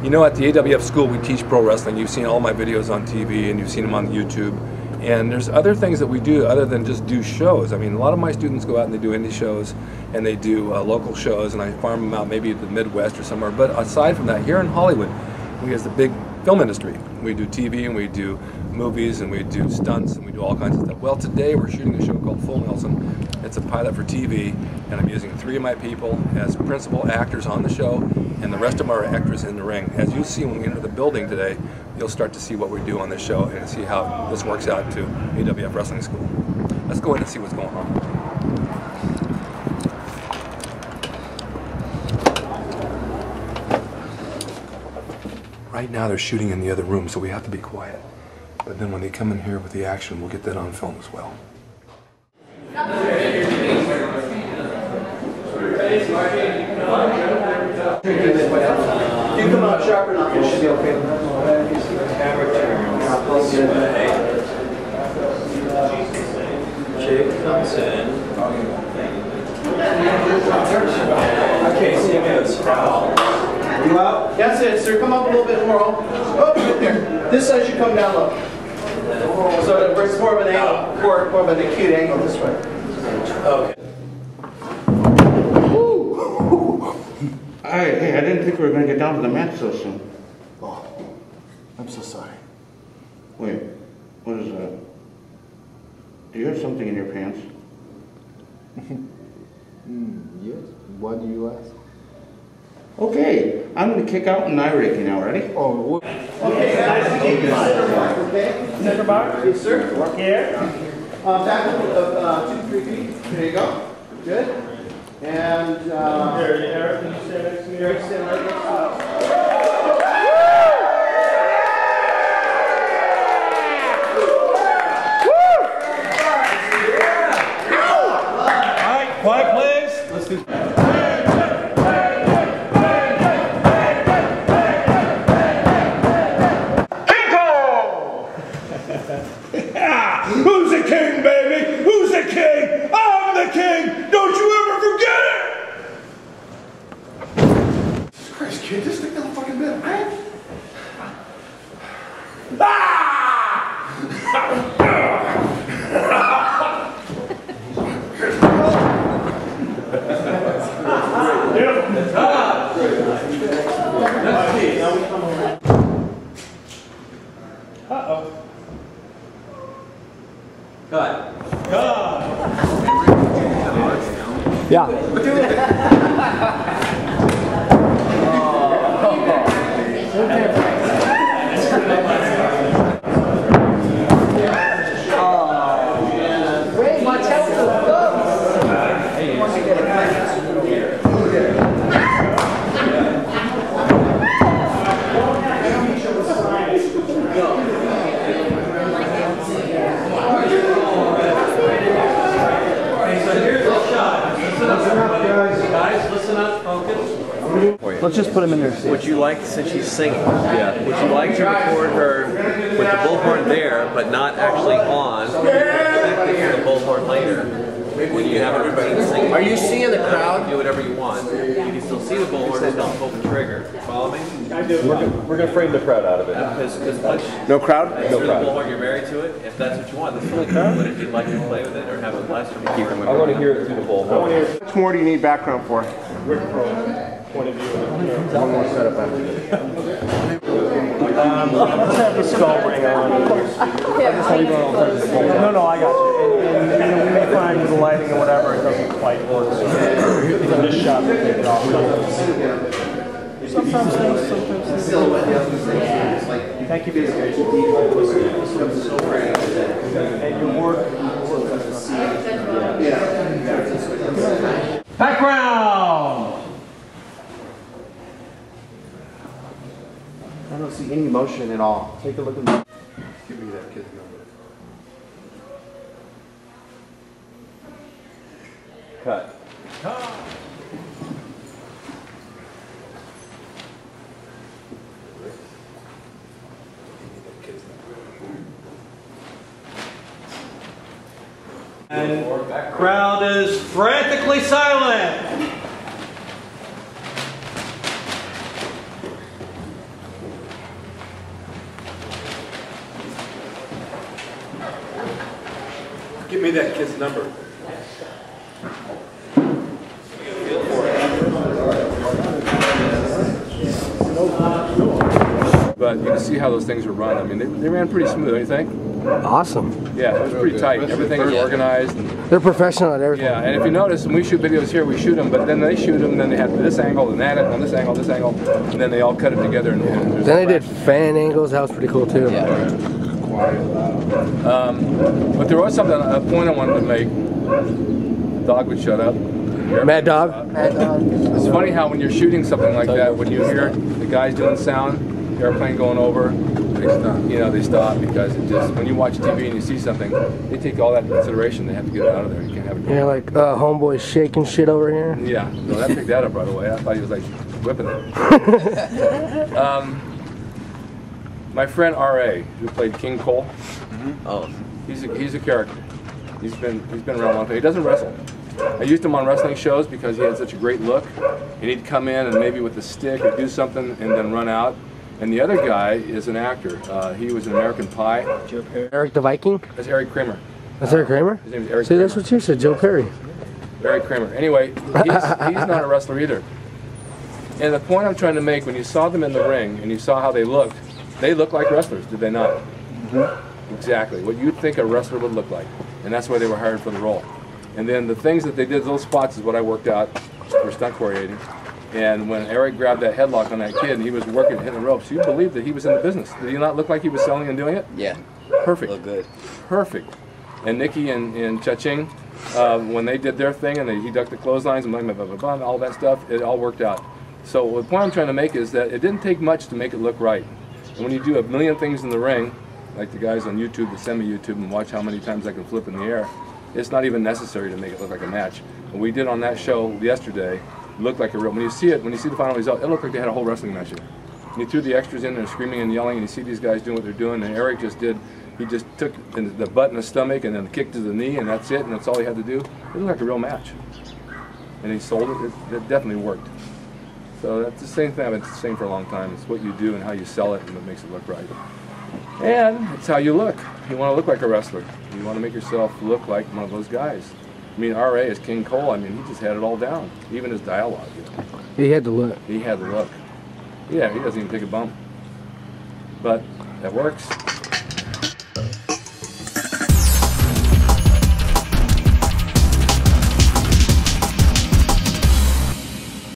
You know, at the AWF school we teach pro wrestling. You've seen all my videos on TV and you've seen them on YouTube. And there's other things that we do other than just do shows. I mean, a lot of my students go out and they do indie shows and they do local shows, and I farm them out maybe to the Midwest or somewhere. But aside from that, here in Hollywood, we have the big film industry. We do TV and we do movies and we do stunts and we do all kinds of stuff. Well, today we're shooting a show called Full Nelson. It's a pilot for TV, and I'm using 3 of my people as principal actors on the show, and the rest of them are actors in the ring. As you'll see when we enter the building today, you'll start to see what we do on this show and see how this works out to AWF Wrestling School. Let's go in and see what's going on. Right now they're shooting in the other room, so we have to be quiet. But then when they come in here with the action, we'll get that on film as well. You come out sharp enough, it should be okay. Camera turns this way. Jake comes in. Okay, so you get a sprout. You out? That's it, sir. Come up a little bit more. Oh, right there. This side should come down low. So it's more of an angle, more of an acute angle this way. Okay. Hey, I didn't think we were going to get down to the match so soon. Oh, I'm so sorry. Wait, what is that? Do you have something in your pants? Yes. Why do you ask? Okay, I'm going to kick out and eye rake you now. Ready? Oh, Okay, guys, to keep your center bar, okay? Center bar? Yes, sir. Work here. Back 2 to 3 feet. There you go. Good. And Eric, can you stand next to me? Eric, stand right next to me. Quiet, please. Let's do. Who's the king, baby? Who's the king? I'm the king! Don't you ever forget it! Jesus Christ, kid, just stick down the fucking middle, right? Uh-oh. Cut. Wait, watch out for the Guys, listen up, focus. let's just put him in there. Would you like, since she's singing, would you like to record her with the bullhorn there, but not actually on, connect it to the bullhorn later, when you have her routine singing? Are you seeing the crowd? Do whatever you want. You can still see the bullhorn, just don't pull the trigger. Follow me? We're going to frame the crowd out of it. Because once No crowd? through the bullhorn, you're married to it. If that's what you want, that's really cool. But if you'd like to play with it or have it less, or keep it with I want to hear it through the bullhorn. How much more do you need background for? Point of view. One more setup after this. Let's have the skull ring on. No, I got you. And we may find with the lighting or whatever, it doesn't quite work. So from this shot, we take it off. Sometimes things. Thank you for your patience. And your work. Background! I don't see any motion at all. Take a look at me. Give me that kid's number. Cut. And crowd is frantically silent. Give me that kid's number. But you can see how those things were run. I mean, they ran pretty smooth, don't you think? Awesome. Yeah, it was pretty tight. Everything was organized. And, They're professional at everything. yeah, and if you notice, when we shoot videos here, we shoot them, but then they shoot them, then they have this angle, and that, and this angle, and then they all cut it together. And Then they did fan angles. That was pretty cool too. But there was something, a point I wanted to make. Dog would shut up. Mad Dog. It's funny how when you're shooting something like that, when you hear the guys doing sound, the airplane going over, they stop because it just, when you watch TV and you see something, they take all that into consideration. They have to get it out of there. You can't have it going. Yeah, like homeboy shaking shit over here. Yeah, no, I picked that up right away. I thought he was like whipping it. My friend R.A., who played King Cole, Oh, he's a character. He's been around a long time. He doesn't wrestle. I used him on wrestling shows because he had such a great look. And he'd come in and maybe with a stick or do something and then run out. And the other guy is an actor. He was in American Pie. Eric the Viking. That's Eric Kramer. That's Eric Kramer. His name is Eric See, Kramer. that's what you said, Joe Perry. Eric Kramer. Anyway, he's not a wrestler either. And the point I'm trying to make, when you saw them in the ring and you saw how they looked like wrestlers, did they not? Exactly. What you'd think a wrestler would look like. And that's why they were hired for the role. And then the things that they did, those spots is what I worked out for stunt choreograting. And when Eric grabbed that headlock on that kid and he was working, hitting the ropes, you believed that he was in the business. Did he not look like he was selling and doing it? yeah. Perfect. Look good. Perfect. And Nikki and Cha-Ching, when they did their thing and he ducked the clotheslines and blah, blah, blah, blah, all that stuff, it all worked out. So the point I'm trying to make is that it didn't take much to make it look right. And when you do a million things in the ring, like the guys on YouTube that send me YouTube and watch how many times I can flip in the air, it's not even necessary to make it look like a match. What we did on that show yesterday looked like a real, when you see the final result, it looked like they had a whole wrestling match in. And you threw the extras in there screaming and yelling, and you see these guys doing what they're doing, and Eric he just took the butt in the stomach and then kicked to the knee, and that's it, and that's all he had to do. It looked like a real match. And he sold it. It definitely worked. So that's the same thing I've been saying for a long time. It's what you do and how you sell it and what makes it look right. And it's how you look. You want to look like a wrestler. You want to make yourself look like one of those guys. I mean, R.A. is King Cole. I mean, he just had it all down. Even his dialogue. He had the look. He had the look. Yeah, he doesn't even take a bump. But that works.